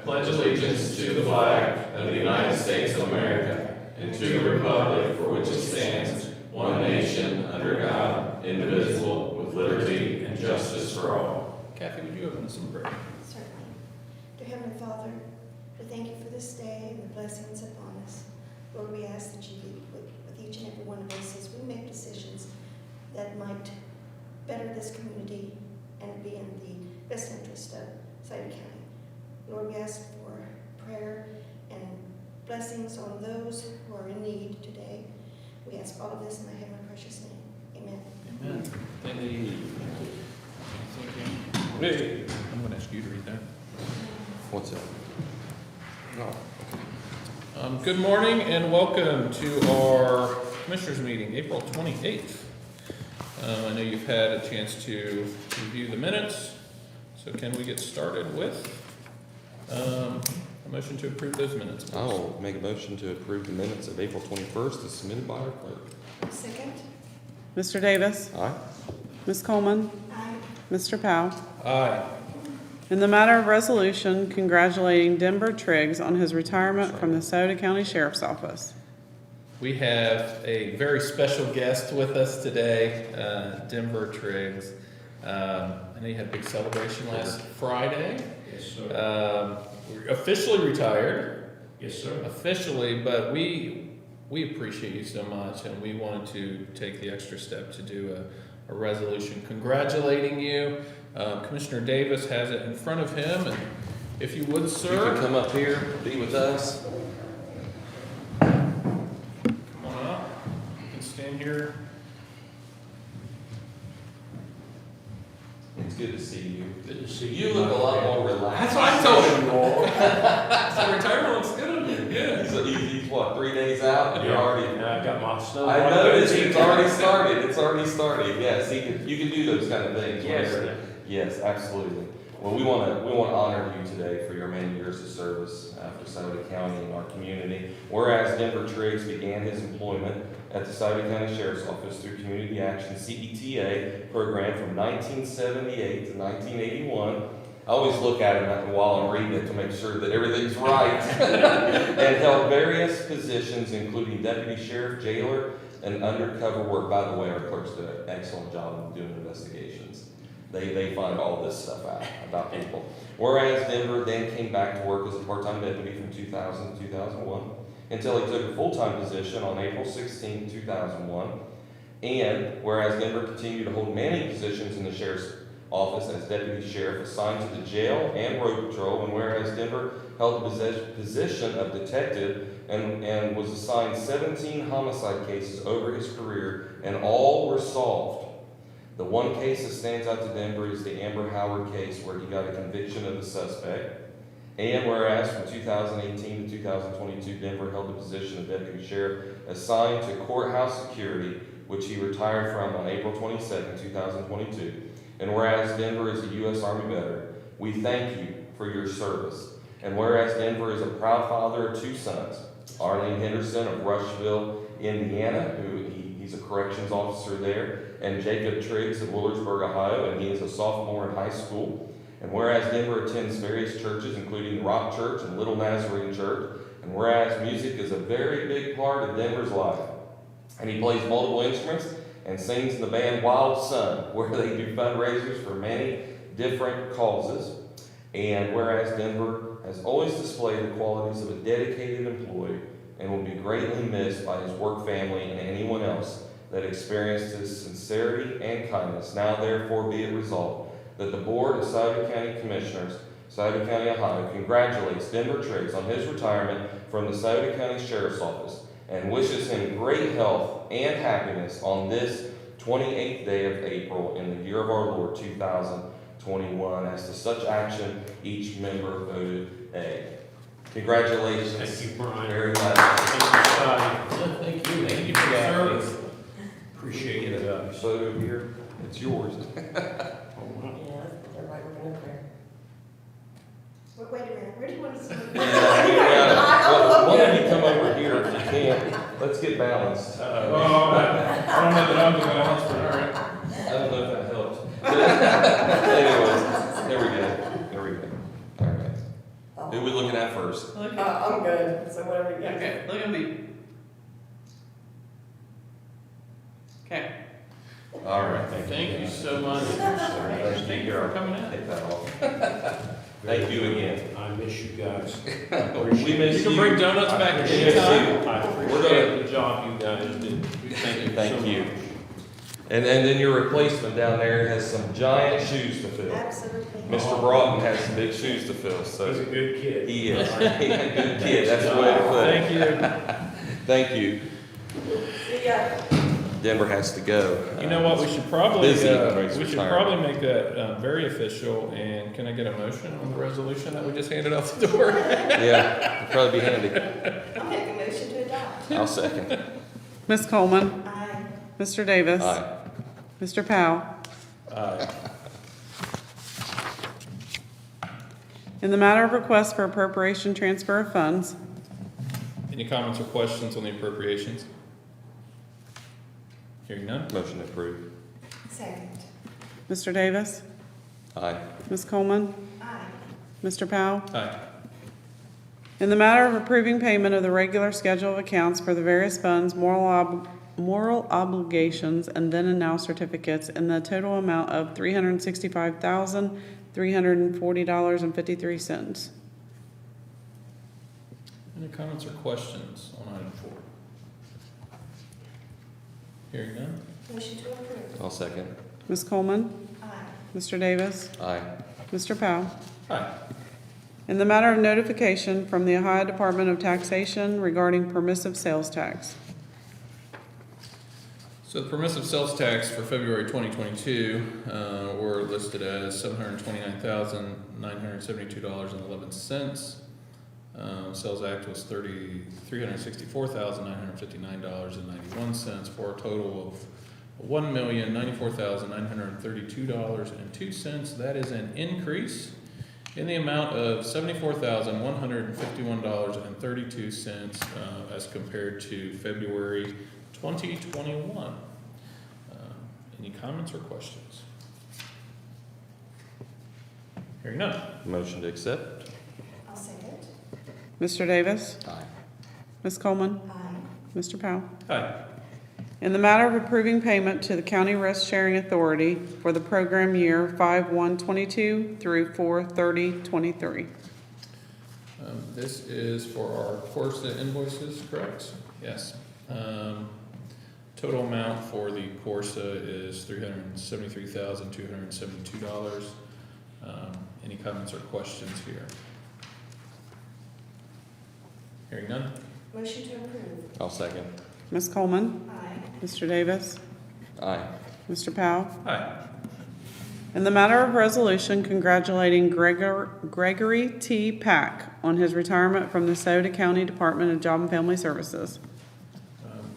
pledge allegiance to the flag of the United States of America and to the republic for which it stands, one nation, under God, indivisible, with liberty and justice for all. Kathy, would you open us in prayer? Certainly. Dear Heavenly Father, we thank you for this day and the blessings upon us. Lord, we ask that you be with each and every one of us as we make decisions that might better this community and be in the best interest of Sauter County. Lord, we ask for prayer and blessings on those who are in need today. We ask all of this in thy heavenly precious name. Amen. Amen. Thank you. Hey, I'm going to ask you to read that. What's that? No. Good morning and welcome to our Commissioners meeting, April 28th. I know you've had a chance to review the minutes, so can we get started with a motion to approve those minutes, please? I'll make a motion to approve the minutes of April 21st as submitted by our clerk. Second. Mr. Davis. Aye. Ms. Coleman. Aye. Mr. Powell. Aye. In the matter of resolution congratulating Denver Triggs on his retirement from the Sauter County Sheriff's Office. We have a very special guest with us today, Denver Triggs. I know you had a big celebration last Friday. Yes, sir. We're officially retired. Yes, sir. Officially, but we appreciate you so much, and we wanted to take the extra step to do a resolution congratulating you. Commissioner Davis has it in front of him, and if you would, You sir. can come up here, be with us. Come on up. You can stand here. It's good to see you. Good to see You look a lot more relaxed. That's what I told him. So retirement looks good on you. Yeah. He's what, 3 days out? And you're already. And I got my stuff. I noticed it's already started. It's already started. Yes, you can do those kind of things. Yes, whenever- sir. Yes, absolutely. Well, we want to honor you today for your many years of service for Sauter County and our community. Whereas Denver Triggs began his employment at the Sauter County Sheriff's Office through Community Action CETA program from 1978 to 1981. I always look at him while I'm reading it to make sure that everything's right. And held various positions, including deputy sheriff, jailer, and undercover work. By the way, our clerks did an excellent job in doing investigations. They find all this stuff out about people. Whereas Denver then came back to work as a part-time deputy from 2000 to 2001 until he took a full-time position on April 16, 2001. And whereas Denver continued to hold many positions in the sheriff's office as deputy sheriff assigned to the jail and road patrol, and whereas Denver held the position of detective and was assigned 17 homicide cases over his career, and all were solved. The one case that stands out to Denver is the Amber Howard case where he got a conviction of the suspect. And whereas from 2018 to 2022, Denver held the position of deputy sheriff assigned to courthouse security, which he retired from on April 22nd, 2022. And whereas Denver is a U.S. Army veteran, we thank you for your service. And whereas Denver is a proud father of 2 sons, Arlene Henderson of Rushville, Indiana, he's a corrections officer there, and Jacob Triggs of Williamsburg, Ohio, and he is a sophomore in high school. And whereas Denver attends various churches, including the Rock Church and Little Nazarene Church, and whereas music is a very big part of Denver's life, and he plays multiple instruments and sings in the band Wild Sun, where they do fundraisers for many different causes. And whereas Denver has always displayed the qualities of a dedicated employee and will be greatly missed by his work family and anyone else that experienced his sincerity and kindness. Now therefore be it resolved that the Board of Sauter County Commissioners, Sauter County, Ohio, congratulates Denver Triggs on his retirement from the Sauter County Sheriff's Office and wishes him great health and happiness on this 28th day of April in the year of our Lord 2021. As to such action, each member voted A. Congratulations. Thank you, Brian. Very much. Thank you, Scotty. Thank you. Thank you for your service. Appreciate it. Photo here, it's yours. Yeah, everybody looking up there. Wait a minute, where do you want to see? Why don't you come over here if you can? Let's get balanced. I don't know that I'm the balance, but all right. I don't know if that helps. Anyways, there we go. All right. Who we looking at first? Look at, I'm good, so whatever, yeah. okay, look at me. Okay. All right, Thank you so much. Thank you for coming in. Take that off. Thank you again. I miss you guys. We miss You can bring donuts back We anytime. miss you. I We're appreciate the job you guys do. Thank you. Thank you. And then your replacement down there has some giant shoes to fill. Absolutely. Mr. Broughton has some big shoes to fill, He's a so good kid. he is. He's a good kid, that's the way to put it. Thank you. Thank you. See ya. Denver has to go. You know what, we should probably, Busy when he's we should retired. probably make that very official, and can I get a motion on the resolution that we just handed out the door? Yeah, it'd probably be handy. I'll make a motion to adopt. I'll second. Ms. Coleman, Aye. Mr. Davis. Aye. Mr. Powell. Aye. In the matter of request for appropriation transfer of funds, Any comments or questions on the appropriations? Hearing none? Motion approved. Second. Mr. Davis. Aye. Ms. Coleman, Aye. Mr. Powell. Aye. In the matter of approving payment of the regular schedule of accounts for the various funds, moral obligations, and then and now certificates in the total amount of $365,340.53. Any comments or questions on item 4? Hearing none? Motion to approve. I'll second. Ms. Coleman, Aye. Mr. Davis, Aye. Mr. Powell. Aye. In the matter of notification from the Ohio Department of Taxation regarding permissive sales tax. So the permissive sales tax for February 2022 were listed as $729,972.11. Sales act was $364,959.91 for a total of $1,094,932.02. That is an increase in the amount of $74,151.32 as compared to February 2021. Any comments or questions? Hearing none. Motion to accept. I'll second. Mr. Davis, Aye. Ms. Coleman, Aye. Mr. Powell. Aye. In the matter of approving payment to the County Risk Sharing Authority for the program year 5/1/22 through 4/30/23. This is for our Corsa invoices, correct? Yes. Total amount for the Corsa is $373,272. Any comments or questions here? Hearing none? Motion to approve. I'll second. Ms. Coleman, Aye. Mr. Davis, Aye. Mr. Powell. Aye. In the matter of resolution congratulating Gregory T. Pack on his retirement from the Sauter County Department of Job and Family Services.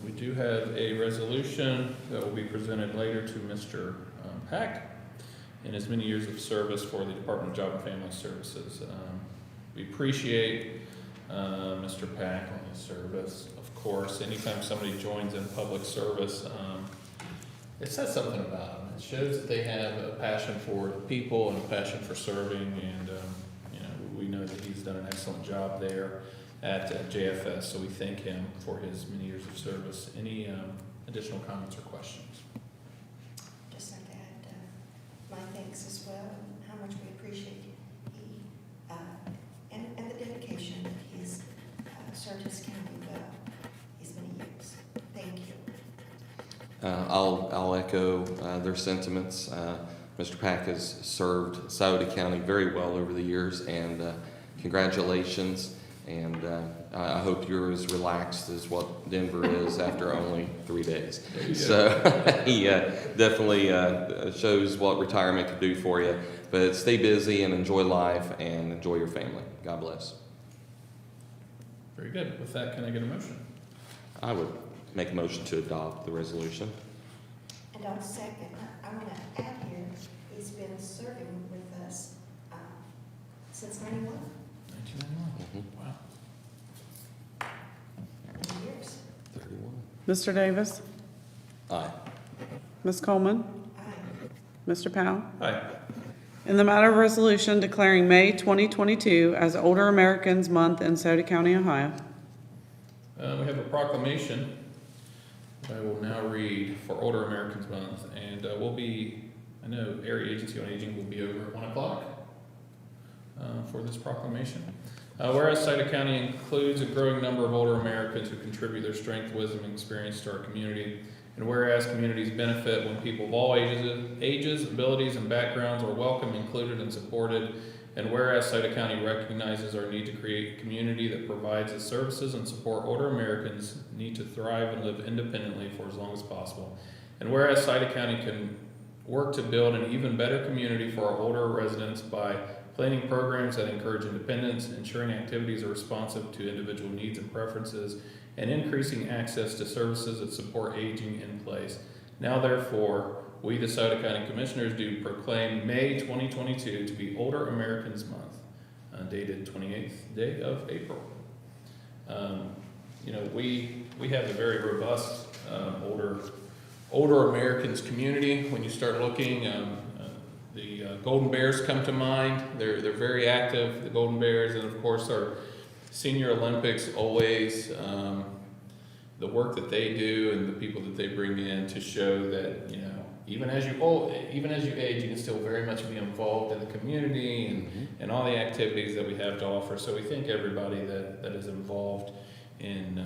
We do have a resolution that will be presented later to Mr. Pack in his many years of service for the Department of Job and Family Services. We appreciate Mr. Pack on his service. Of course, anytime somebody joins in public service, it says something about them. It shows that they have a passion for the people and a passion for serving, and we know that he's done an excellent job there at JFS, so we thank him for his many years of service. Any additional comments or questions? Just like to add my thanks as well, and how much we appreciate he and the dedication that he's served his county well these many years. Thank you. I'll echo their sentiments. Mr. Pack has served Sauter County very well over the years, and congratulations. And I hope you're as relaxed as what Denver is after only 3 days. So he definitely shows what retirement could do for you. But stay busy and enjoy life and enjoy your family. God bless. Very good. With that, can I get a motion? I would make a motion to adopt the resolution. And I'll second. I want to add here, he's been serving with us since 91 1991. Wow. years. 31. Mr. Davis, Aye. Ms. Coleman, Aye. Mr. Powell. Aye. In the matter of resolution declaring May 2022 as Older Americans Month in Sauter County, Ohio. We have a proclamation that I will now read for Older Americans Month, and I know Area Agency on Aging will be over at 1 o'clock for this proclamation. Whereas Sauter County includes a growing number of older Americans who contribute their strength, wisdom, and experience to our community, and whereas communities benefit when people of all ages, abilities, and backgrounds are welcome, included, and supported, and whereas Sauter County recognizes our need to create a community that provides the services and support older Americans need to thrive and live independently for as long as possible, and whereas Sauter County can work to build an even better community for our older residents by planning programs that encourage independence, ensuring activities are responsive to individual needs and preferences, and increasing access to services that support aging in place. Now therefore, we, the Sauter County Commissioners, do proclaim May 2022 to be Older Americans Month, dated 28th day of April. We have a very robust older Americans community. When you start looking, the Golden Bears come to mind. They're very active, the Golden Bears, and of course our Senior Olympics always, the work that they do and the people that they bring in to show that, even as you age, you can still very much be involved in the community and all the activities that we have to offer. So we thank everybody that is involved in,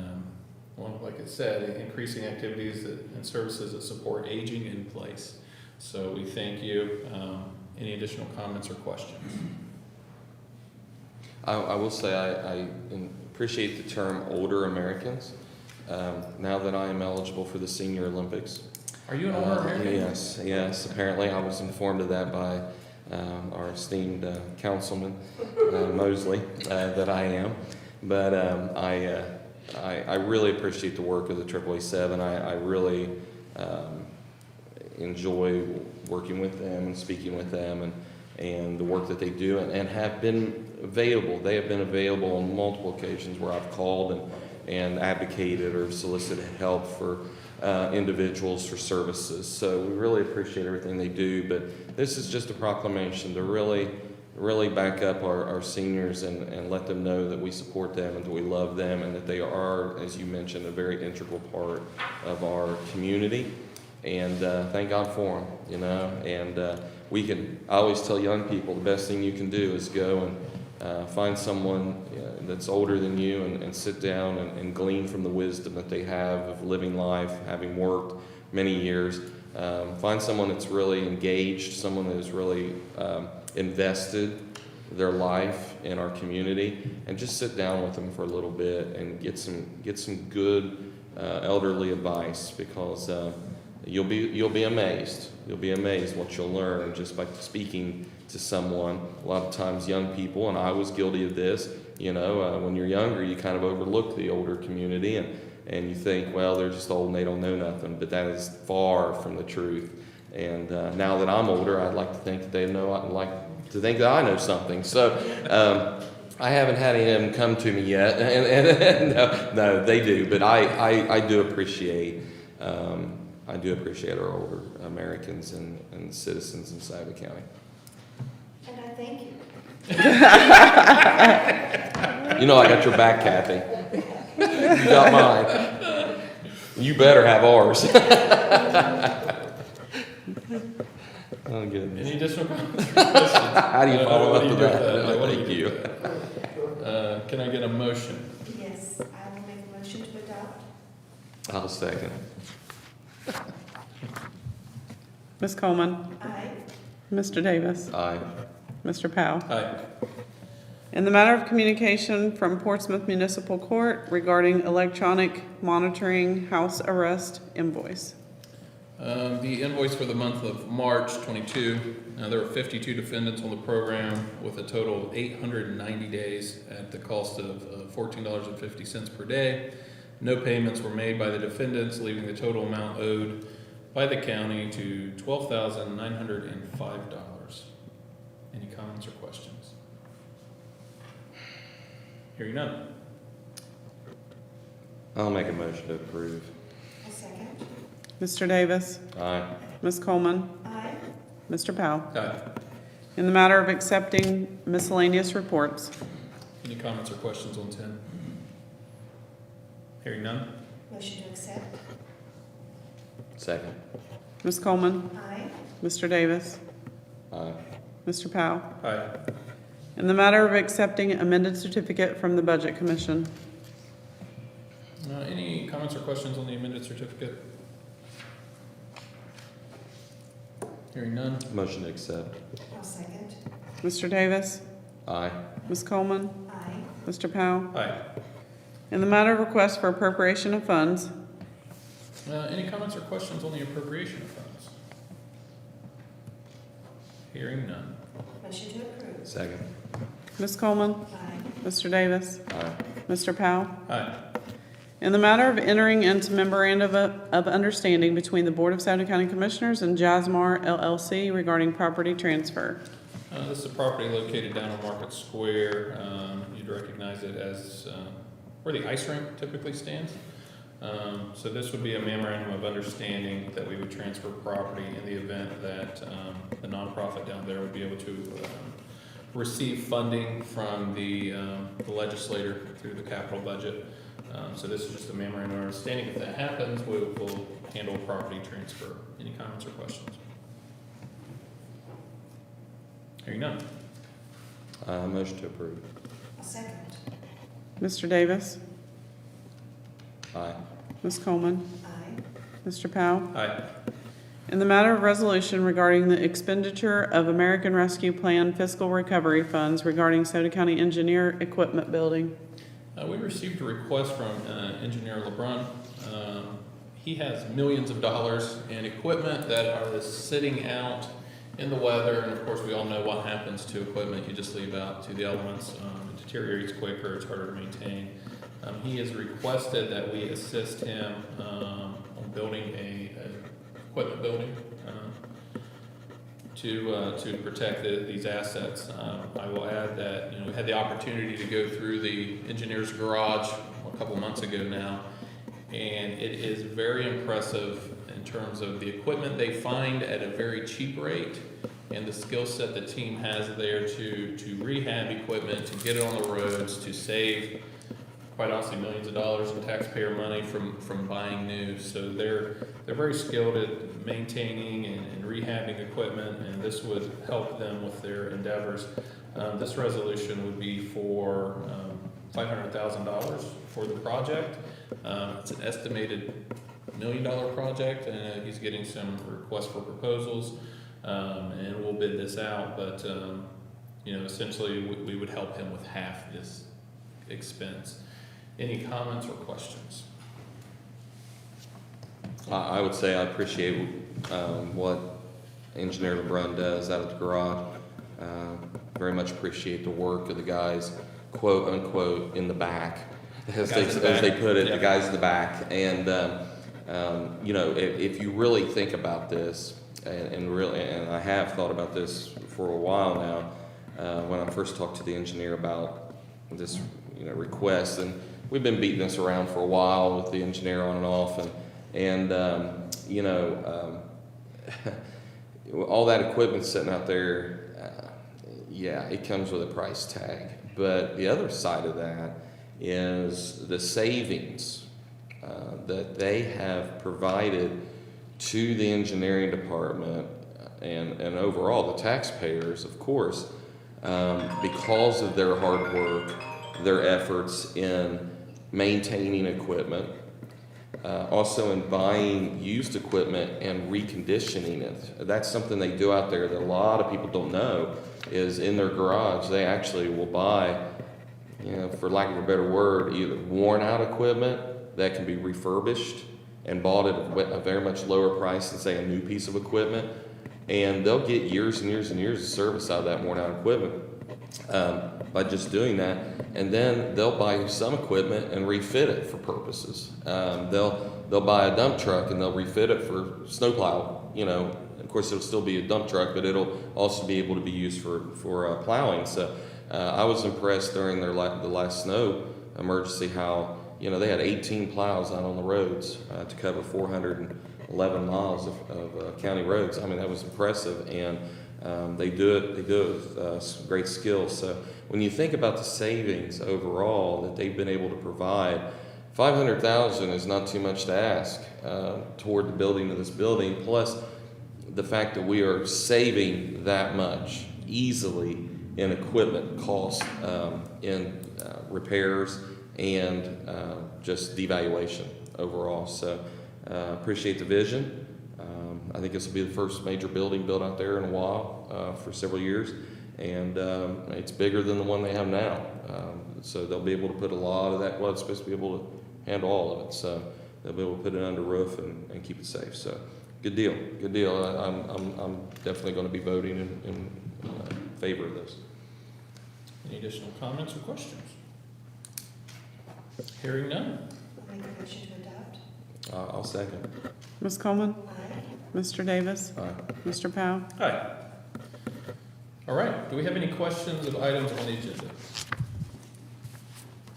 like I said, increasing activities and services that support aging in place. So we thank you. Any additional comments or questions? I will say I appreciate the term older Americans. Now that I am eligible for the Senior Olympics. Are you an older American? Yes. Apparently I was informed of that by our esteemed Councilman Mosley that I am. But I really appreciate the work of the 888-7. I really enjoy working with them and speaking with them and the work that they do and have been available. They have been available on multiple occasions where I've called and advocated or solicited help for individuals for services. So we really appreciate everything they do, but this is just a proclamation to really back up our seniors and let them know that we support them and that we love them and that they are, as you mentioned, a very integral part of our community. And thank God for them, and I always tell young people the best thing you can do is go and find someone that's older than you and sit down and glean from the wisdom that they have of living life, having worked many years. Find someone that's really engaged, someone that is really invested their life in our community, and just sit down with them for a little bit and get some good elderly advice, because you'll be amazed. You'll be amazed what you'll learn just by speaking to someone. A lot of times young people, and I was guilty of this, when you're younger, you kind of overlook the older community and you think, well, they're just old and they don't know nothing, but that is far from the truth. And now that I'm older, I'd like to think that they know, I'd like to think that I know something. So I haven't had any of them come to me yet, and no, they do, but I do appreciate our older Americans and citizens in Sauter County. And I thank you. I got your back, Kathy. You got mine. You better have ours. Oh, goodness. Any additional comments or questions? How do you follow up What do with do that? What do Thank do you. with that? Can I get a motion? Yes, I will make a motion to adopt. I'll second. Ms. Coleman, Aye. Mr. Davis, Aye. Mr. Powell. Aye. In the matter of communication from Portsmouth Municipal Court regarding electronic monitoring house arrest invoice. The invoice for the month of March 22, there were 52 defendants on the program with a total of 890 days at the cost of $14.50 per day. No payments were made by the defendants, leaving the total amount owed by the county to $12,905. Any comments or questions? Hearing none. I'll make a motion to approve. A second. Mr. Davis, Aye. Ms. Coleman, Aye. Mr. Powell. Aye. In the matter of accepting miscellaneous reports. Any comments or questions on 10? Hearing none? Motion to accept. Second. Ms. Coleman, Aye. Mr. Davis, Aye. Mr. Powell. Aye. In the matter of accepting amended certificate from the Budget Commission. Any comments or questions on the amended certificate? Hearing none? Motion to accept. I'll second. Mr. Davis, Aye. Ms. Coleman, Aye. Mr. Powell. Aye. In the matter of request for appropriation of funds. Any comments or questions on the appropriation of funds? Hearing none? Motion to approve. Second. Ms. Coleman, Aye. Mr. Davis, Aye. Mr. Powell. Aye. In the matter of entering into memorandum of understanding between the Board of Sauter County Commissioners and Jasmar LLC regarding property transfer. This is a property located down on Market Square. You'd recognize it as where the ice rink typically stands. So this would be a memorandum of understanding that we would transfer property in the event that the nonprofit down there would be able to receive funding from the legislator through the capital budget. So this is just a memorandum of understanding. If that happens, we'll handle property transfer. Any comments or questions? Hearing none? Motion to approve. I'll second. Mr. Davis, Aye. Ms. Coleman, Aye. Mr. Powell. Aye. In the matter of resolution regarding the expenditure of American Rescue Plan fiscal recovery funds regarding Sauter County Engineer Equipment Building. We received a request from Engineer LeBrun. He has millions of dollars in equipment that is sitting out in the weather, and of course we all know what happens to equipment. You just leave out to the elements. It deteriorates quicker, it's harder to maintain. He has requested that we assist him on building a equipment building to protect these assets. I will add that we had the opportunity to go through the engineer's garage a couple months ago now, and it is very impressive in terms of the equipment they find at a very cheap rate and the skill set the team has there to rehab equipment, to get it on the roads, to save, quite honestly, millions of dollars in taxpayer money from buying new. So they're very skilled at maintaining and rehabbing equipment, and this would help them with their endeavors. This resolution would be for $500,000 for the project. It's an estimated $1 million project, and he's getting some requests for proposals, and we'll bid this out. But essentially, we would help him with half this expense. Any comments or questions? I would say I appreciate what Engineer LeBrun does out at the garage. Very much appreciate the work of the guys, quote unquote, in the back, as they put it, yeah. The guys in the back. And if you really think about this, and I have thought about this for a while now, when I first talked to the engineer about this request, and we've been beating this around for a while with the engineer on and off, and all that equipment sitting out there, it comes with a price tag. But the other side of that is the savings that they have provided to the engineering department and overall the taxpayers, of course, because of their hard work, their efforts in maintaining equipment, also in buying used equipment and reconditioning it. That's something they do out there that a lot of people don't know, is in their garage they actually will buy, for lack of a better word, either worn out equipment that can be refurbished and bought at a very much lower price than, say, a new piece of equipment, and they'll get years and years and years of service out of that worn out equipment by just doing that. And then they'll buy some equipment and refit it for purposes. They'll buy a dump truck and they'll refit it for snowplow. Of course it'll still be a dump truck, but it'll also be able to be used for plowing. So I was impressed during the last snow emergency how they had 18 plows out on the roads to cover 411 miles of county roads. I mean, that was impressive, and They do it with some great skill. So when you think about the savings overall that they've been able to provide, $500,000 is not too much to ask toward the building of this building. Plus, the fact that we are saving that much easily in equipment cost, in repairs, and just devaluation overall. So appreciate the vision. I think this will be the first major building built out there in a while, for several years, and it's bigger than the one they have now. So they'll be able to put a lot of that. Well, it's supposed to be able to handle all of it, so they'll be able to put it under roof and keep it safe. So good deal, good deal. I'm definitely going to be voting in favor of this. Any additional comments or questions? Hearing none. Make a motion to adopt. I'll second. Ms. Coleman, Aye. Mr. Davis, Aye. Mr. Powell. Aye. All right, do we have any questions of items on the agenda?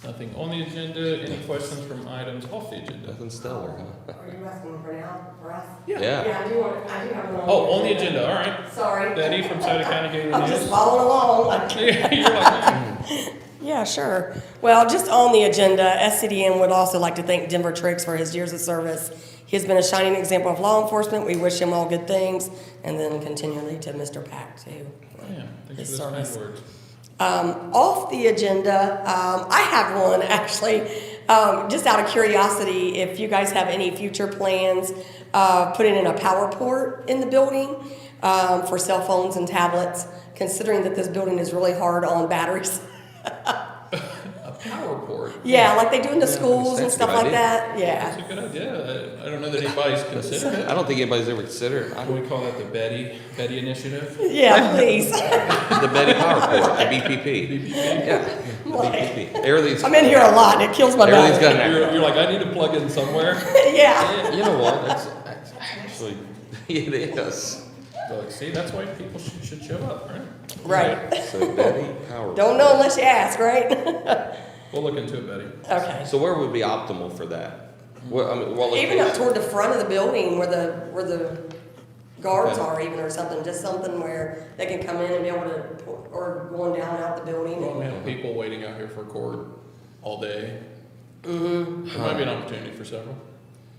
Nothing on the agenda. Any questions from items off the agenda? Nothing stellar, huh? Are you asking for now, for us? Yeah. Yeah, I do have one. Oh, on the agenda, all right. Sorry. Betty from Sauter County Gateway I'm just News. following along. You're like, Yeah, sure. Well, just on the agenda, SCDM would also like to thank Denver Triggs for his years of service. He has been a shining example of law enforcement. We wish him all good things. And then continually to Mr. Pack, too. yeah, thanks His for those service. kind words. Off the agenda, I have one actually, just out of curiosity, if you guys have any future plans, putting in a power port in the building for cell phones and tablets, considering that this building is really hard on batteries. A power port. Yeah, like they do in the Yeah, schools and that's a stuff good like idea. that, That's yeah. a good idea. I don't know that anybody's considered it. I don't think anybody's ever considered it. What do we call that, the Betty Initiative? Yeah, please. The Betty Power Port, the BPP. Yeah, the BPP. Everything's. I'm in here a lot and it kills my Everything's battery. got an You're like, I need to plug in somewhere. Yeah, You know what? That's actually, it is. So, like, see, that's why people should show up, right? right. So Betty Power. Don't know unless you ask, right? We'll look into it, Betty. Okay. So where would be optimal for that? Well, I mean, what Even up location? toward the front of the building where the guards Okay. are even or something, just something where they can come in and be able to, or going down and out the building. Well, we and- have people waiting out here for court all day. Mhm. There might be an opportunity for several.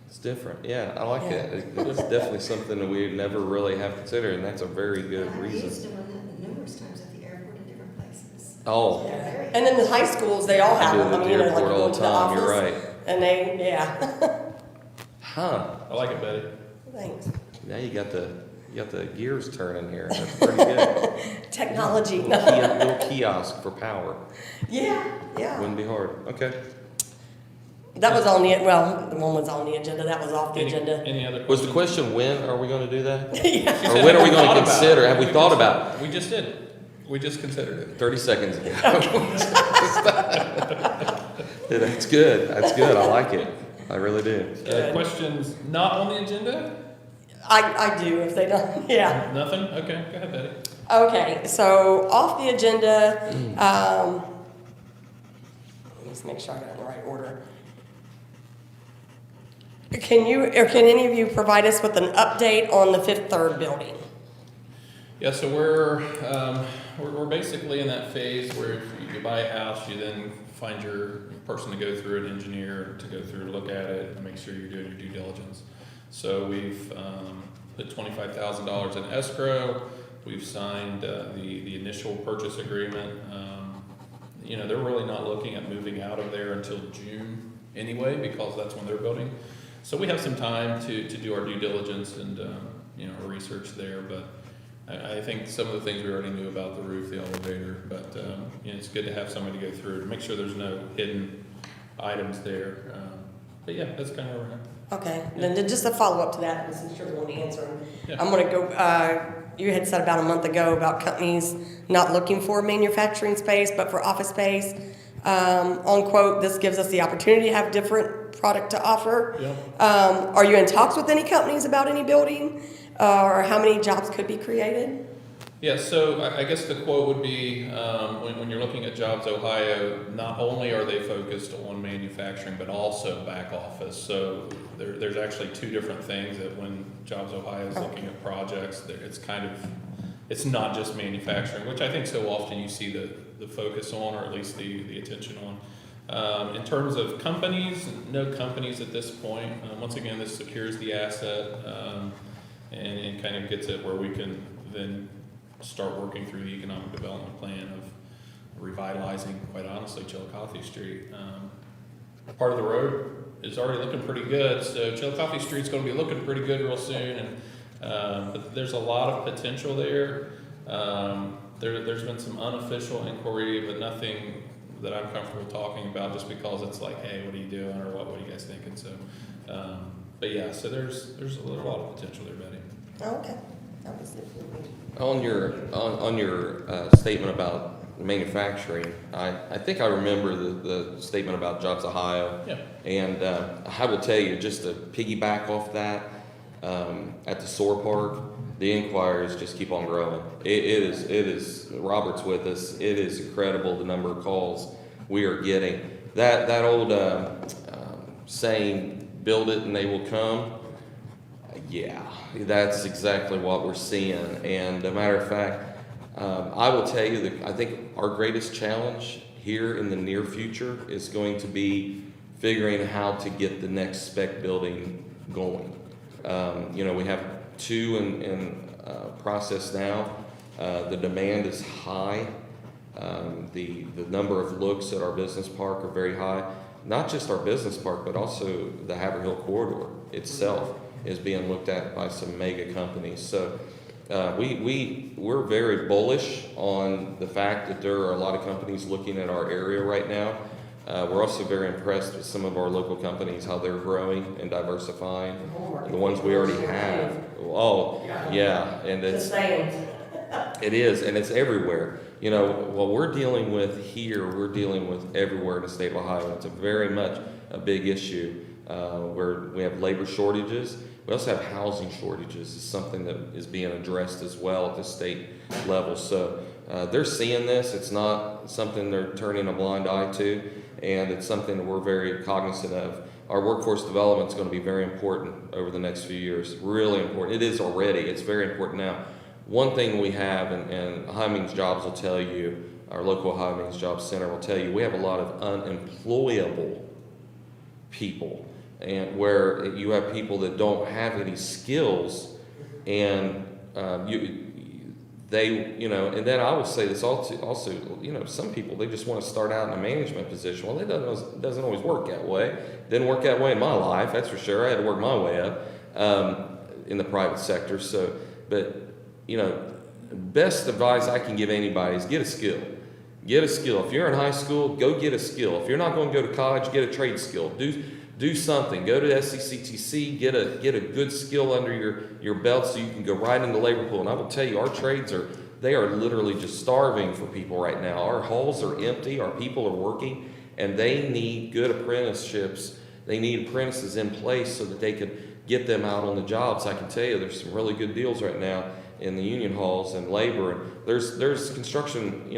It's different. Yeah, I like Yeah. that. It's definitely something that we never really have considered, and that's a very good I've used reason. them numerous times at the airport in different places. Oh, Yeah. And then the high schools, they all I have do it them. I at mean, the you know, like you airport go all into the the time. office. You're right. And they, yeah. Huh. I like it, Betty. Thanks. Now you got the gears turning here. That's pretty good. Technology. Little kiosk for power. Yeah, yeah. Wouldn't be hard. Okay. That was on the, well, the one was on the agenda, that was off the agenda. Any other Was the questions? question when are we going to do that? Yeah. She Or said, when are we "Have going thought to about consider? it?" Have we thought about it? We just did. We just considered it. 30 seconds ago. Yeah, that's good. That's good. I like it. I really do. Good. Questions not on the agenda? I do, if they don't, yeah. Nothing? Okay, go ahead, Betty. Okay, so off the agenda, let's make sure I got it in the right order. Can you, or can any of you provide us with an update on the Fifth Third building? Yeah, so we're basically in that phase where if you buy a house, you then find your person to go through, an engineer to go through, look at it, and make sure you're doing your due diligence. So we've put $25,000 in escrow. We've signed the initial purchase agreement. You know, they're really not looking at moving out of there until June anyway, because that's when they're building. So we have some time to do our due diligence and you know, our research there. But I think some of the things we already knew about the roof, the elevator, but you know, it's good to have somebody to go through to make sure there's no hidden items there. But yeah, that's kind of where we're at. Okay, then just a follow-up to that, since you're the one answering. Yeah. I'm gonna go, you had said about a month ago about companies not looking for manufacturing space, but for office space. On quote, this gives us the opportunity to have different product to offer. Yep. Are you in talks with any companies about any building? Or how many jobs could be created? Yeah, so I guess the quote would be, when you're looking at Jobs Ohio, not only are they focused on manufacturing, but also back office. So there's actually two different things that when Jobs Ohio is looking at projects, it's kind of it's not just manufacturing, which I think so often you see the focus on, or at least the attention on. In terms of companies, no companies at this point. Once again, this secures the asset, and kind of gets it where we can then start working through the economic development plan of revitalizing, quite honestly, Chillicothe Street. Part of the road is already looking pretty good, so Chillicothe Street's gonna be looking pretty good real soon, and, but there's a lot of potential there. There's been some unofficial inquiry, but nothing that I'm comfortable talking about, just because it's like, hey, what are you doing, or what are you guys thinking, so, but yeah, so there's a lot of potential there, Betty. Oh, okay. That was it. On your statement about manufacturing, I think I remember the statement about Jobs Ohio. Yeah. And I will tell you, just to piggyback off that, at the SOAR Park, the inquiries just keep on growing. It is, Robert's with us, it is incredible the number of calls we are getting. That old saying, build it and they will come, yeah, that's exactly what we're seeing. And a matter of fact, I will tell you that I think our greatest challenge here in the near future is going to be figuring how to get the next spec building going. We have 2 in process now. The demand is high. The number of looks at our business park are very high. Not just our business park, but also the Haverhill corridor itself is being looked at by some mega companies. So we're very bullish on the fact that there are a lot of companies looking at our area right now. We're also very impressed with some of our local companies, how they're growing and diversifying. The ones we already have. Oh, yeah, and it is, and it's everywhere. What we're dealing with here, we're dealing with everywhere in the state of Ohio. It's very much a big issue where we have labor shortages. We also have housing shortages. It's something that is being addressed as well at the state level. So they're seeing this. It's not something they're turning a blind eye to, and it's something that we're very cognizant of. Our workforce development is going to be very important over the next few years. Really important. It is already. It's very important now. One thing we have, and Ohio Means Jobs will tell you, our local Ohio Means Jobs Center will tell you, we have a lot of unemployable people, and where you have people that don't have any skills, and and then I would say this also, some people, they just want to start out in a management position. Well, it doesn't always work that way. Didn't work that way in my life, that's for sure. I had to work my way up in the private sector. So, but best advice I can give anybody is get a skill. Get a skill. If you're in high school, go get a skill. If you're not going to go to college, get a trade skill. Do something. Go to SCCTC. Get a good skill under your belt so you can go right into the labor pool. And I will tell you, our trades are literally just starving for people right now. Our halls are empty. Our people are working, and they need good apprenticeships. They need apprentices in place so that they could get them out on the jobs. I can tell you, there's some really good deals right now in the union halls and labor. And there's construction,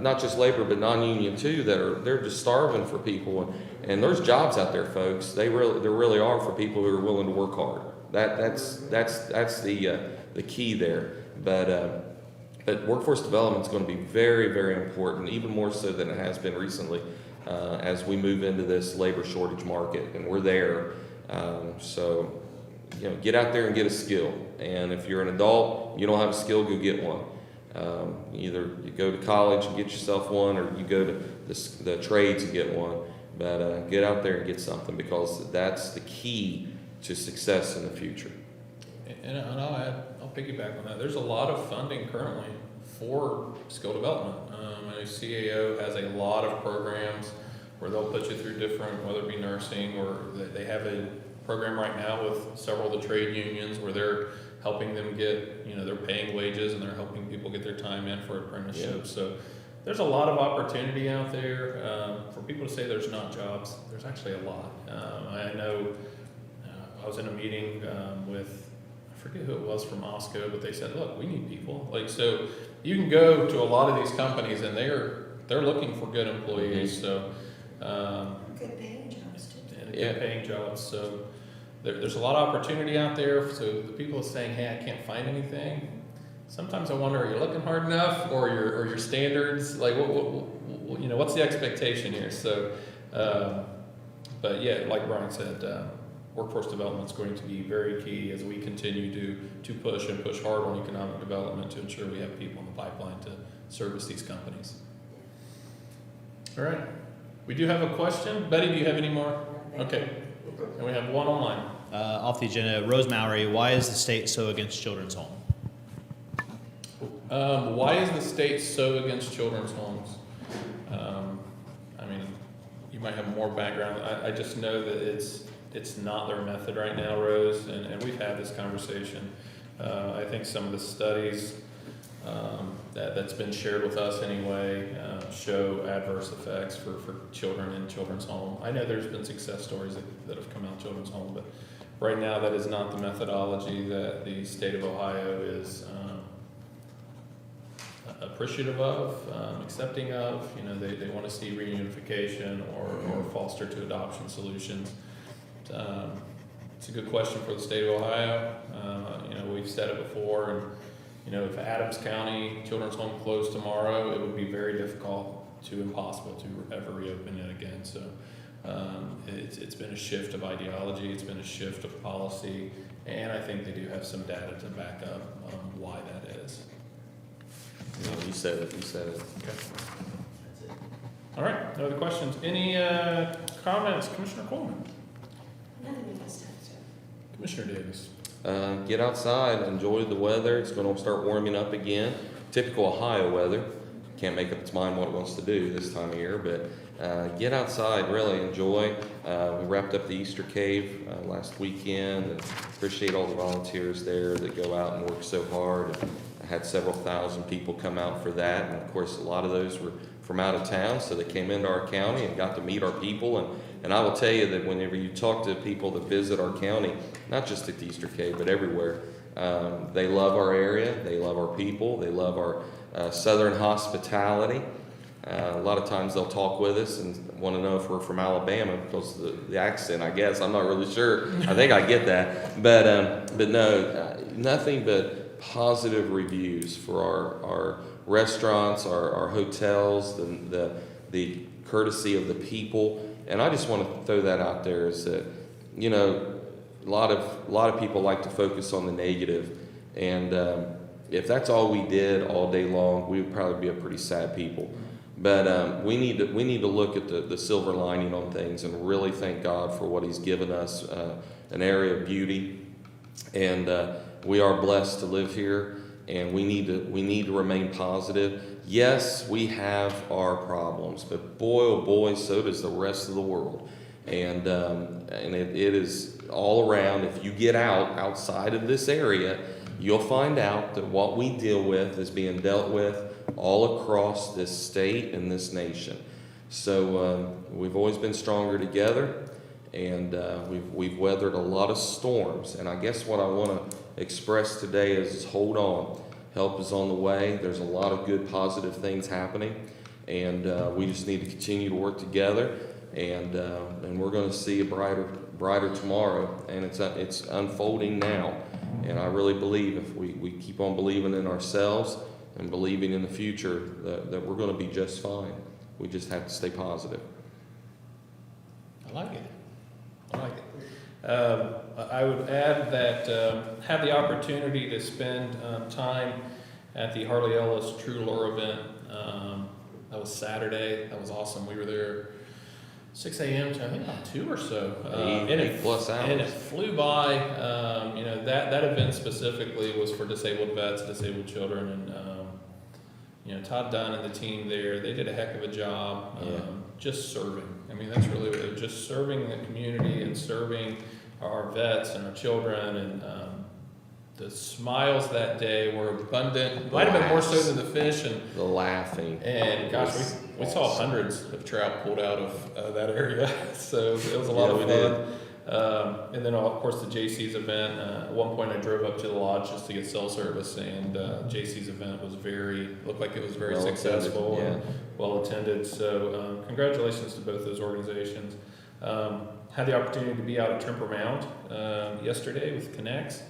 not just labor but non-union too, they're just starving for people. And there's jobs out there, folks. There really are, for people who are willing to work hard. That's the key there. But workforce development is going to be very, very important, even more so than it has been recently, as we move into this labor shortage market, and we're there. So get out there and get a skill. And if you're an adult, you don't have a skill, go get one. Either you go to college and get yourself one, or you go to the trades and get one. But get out there and get something, because that's the key to success in the future. And I'll piggyback on that. There's a lot of funding currently for skill development. I know CAO has a lot of programs where they'll put you through different, whether it be nursing, or they have a program right now with several of the trade unions where they're helping them get, they're paying wages and they're helping people get their time in for apprenticeships. Yeah. So there's a lot of opportunity out there. For people to say there's not jobs, there's actually a lot. I know I was in a meeting with, I forget who it was from OSCO, but they said, look, we need people. So you can go to a lot of these companies and they're looking for good employees. So Good paying jobs too. and good paying jobs. So there's a lot of opportunity out there. So the people saying, hey, I can't find anything, sometimes I wonder, are you looking hard enough, or your standards, like what's the expectation here? So, but yeah, like Brian said, workforce development is going to be very key as we continue to push hard on economic development to ensure we have people in the pipeline to service these companies. All right, we do have a question. Betty, do you have any more? Okay, and we have one online. Off the agenda, Rose Mallory, why is the state so against children's home? Why is the state so against children's homes? I mean, you might have more background. I just know that it's not their method right now, Rose, and we've had this conversation. I think some of the studies that's been shared with us anyway show adverse effects for children in children's home. I know there's been success stories that have come out of children's home, but right now that is not the methodology that the state of Ohio is appreciative of, accepting of. You know, they want to see reunification or foster to adoption solutions. It's a good question for the state of Ohio. You know, we've said it before, and you know, if Adams County Children's Home closed tomorrow, it would be very difficult to impossible to ever reopen it again. So it's been a shift of ideology, it's been a shift of policy, and I think they do have some data to back up why that is. No, you said it. Okay. All right, no other questions. Any comments, Commissioner Coleman? Nothing at this time, sir. Commissioner Davis? Get outside, enjoy the weather. It's going to start warming up again. Typical Ohio weather. Can't make up its mind what it wants to do this time of year, but get outside, really enjoy. We wrapped up the Easter Cave last weekend, and appreciate all the volunteers there that go out and work so hard. I had several thousand people come out for that, and of course a lot of those were from out of town, so they came into our county and got to meet our people. And I will tell you that whenever you talk to people that visit our county, not just at the Easter Cave, but everywhere, they love our area, they love our people, they love our southern hospitality. A lot of times they'll talk with us and want to know if we're from Alabama because of the accent, I guess. I'm not really sure. I think I get that. But no, nothing but positive reviews for our restaurants, our hotels, the courtesy of the people. And I just want to throw that out there is that, you know, a lot of people like to focus on the negative. And if that's all we did all day long, we would probably be a pretty sad people. But we need to look at the silver lining on things and really thank God for what He's given us, an area of beauty. And we are blessed to live here, and we need to remain positive. Yes, we have our problems, but boy, oh boy, so does the rest of the world. And it is all around. If you get outside of this area, you'll find out that what we deal with is being dealt with all across this state and this nation. So we've always been stronger together, and we've weathered a lot of storms. And I guess what I want to express today is hold on. Help is on the way. There's a lot of good, positive things happening, and we just need to continue to work together. And we're going to see a brighter tomorrow, and it's unfolding now. And I really believe if we keep on believing in ourselves and believing in the future, that we're going to be just fine. We just have to stay positive. I like it. I would add that have the opportunity to spend time at the Harley Ellis True Lure event. That was Saturday. That was awesome. We were there 6 a.m. to I think about 2 or so. 8 plus hours. And it flew by. You know, that event specifically was for disabled vets, disabled children, and you know, Todd Dunn and the team there, they did a heck of a job just serving. I mean, that's really what it was, just serving the community and serving our vets and our children. And the smiles that day were abundant. Might have been more so than the fish and the laughing. And gosh, we saw hundreds of trout pulled out of that area. So it was a lot of fun. And then, of course, the JC's event. At one point, I drove up to the lodge just to get cell service, and JC's event was looked like it was very successful and well attended. So, congratulations to both those organizations. Had the opportunity to be out at Trimper Mound yesterday with Connects.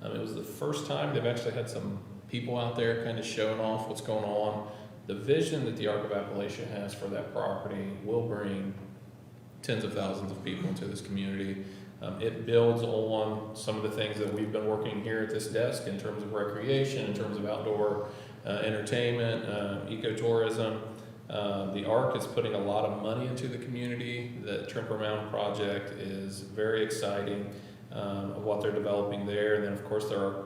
It was the first time they've actually had some people out there kind of showing off what's going on. The vision that the Arc of Appalachia has for that property will bring tens of thousands of people into this community. It builds on some of the things that we've been working here at this desk in terms of recreation, in terms of outdoor entertainment, ecotourism. The Arc is putting a lot of money into the community. The Trimper Mountain project is very exciting of what they're developing there. And then, of course, there are,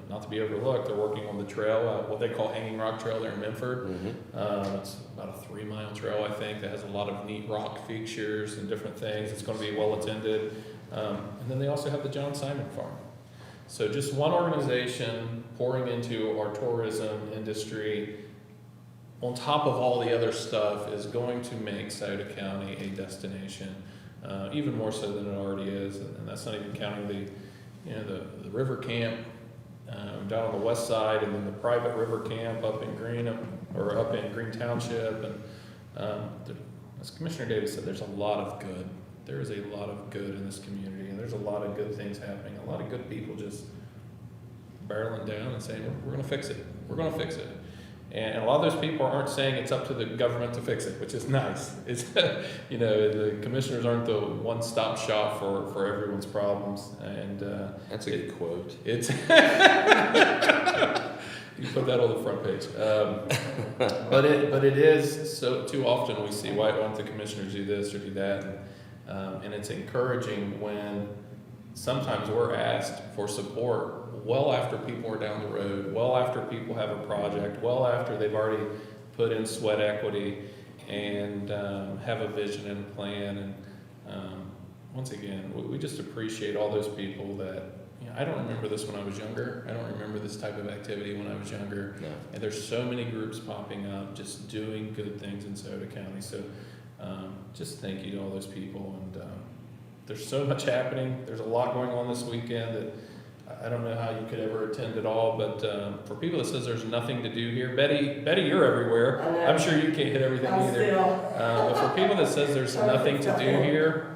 not to be overlooked, they're working on the trail, what they call Hanging Rock Trail there in Memphis. It's about a 3-mile trail, I think, that has a lot of neat rock features and different things. It's going to be well attended. And then they also have the John Simon Farm. So just one organization pouring into our tourism industry on top of all the other stuff is going to make Scioto County a destination, even more so than it already is. And that's not even counting the river camp down on the west side, and then the private river camp up in Green Township. And as Commissioner Davis said, there's a lot of good. There is a lot of good in this community, and there's a lot of good things happening. A lot of good people just barreling down and saying, we're going to fix it. We're going to fix it. And a lot of those people aren't saying it's up to the government to fix it, which is nice. It's, the commissioners aren't the one-stop shop for everyone's problems. And That's a good quote. It's you put that on the front page. But it is so too often we see why don't the commissioners do this or do that, and it's encouraging when sometimes we're asked for support well after people are down the road, well after people have a project, well after they've already put in sweat equity and have a vision and a plan. And once again, we just appreciate all those people that, I don't remember this when I was younger. I don't remember this type of activity when I was younger. No. And there's so many groups popping up just doing good things in Scioto County. So just thank you to all those people. And there's so much happening. There's a lot going on this weekend that I don't know how you could ever attend it all, but for people that says there's nothing to do here, Betty, you're everywhere. I'm sure you can't hit everything either. But for people that says there's nothing to do here,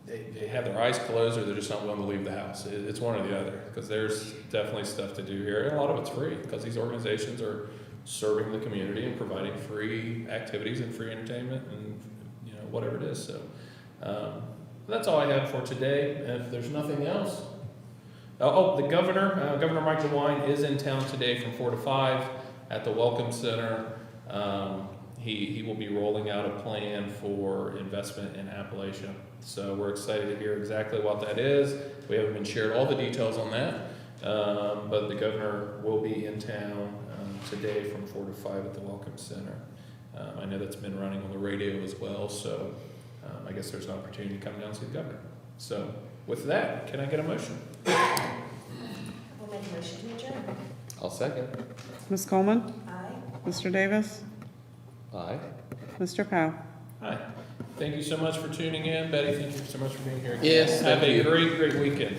they have their eyes closed or they're just not willing to leave the house. It's one or the other, because there's definitely stuff to do here, and a lot of it's free because these organizations are serving the community and providing free activities and free entertainment and whatever it is. So that's all I have for today. And if there's nothing else. The governor, Governor Mike DeWine, is in town today from 4 to 5 at the Welcome Center. He will be rolling out a plan for investment in Appalachia. So we're excited to hear exactly what that is. We haven't been shared all the details on that, but the governor will be in town today from 4 to 5 at the Welcome Center. I know that's been running on the radio as well, so I guess there's an opportunity to come down and see the governor. So with that, can I get a motion? We'll make a motion to adjourn. I'll second. Ms. Coleman, Aye. Mr. Davis, Aye. Mr. Powell. Hi. Thank you so much for tuning in. Betty, thank you so much for being here again. Yes, Have thank a you. great weekend.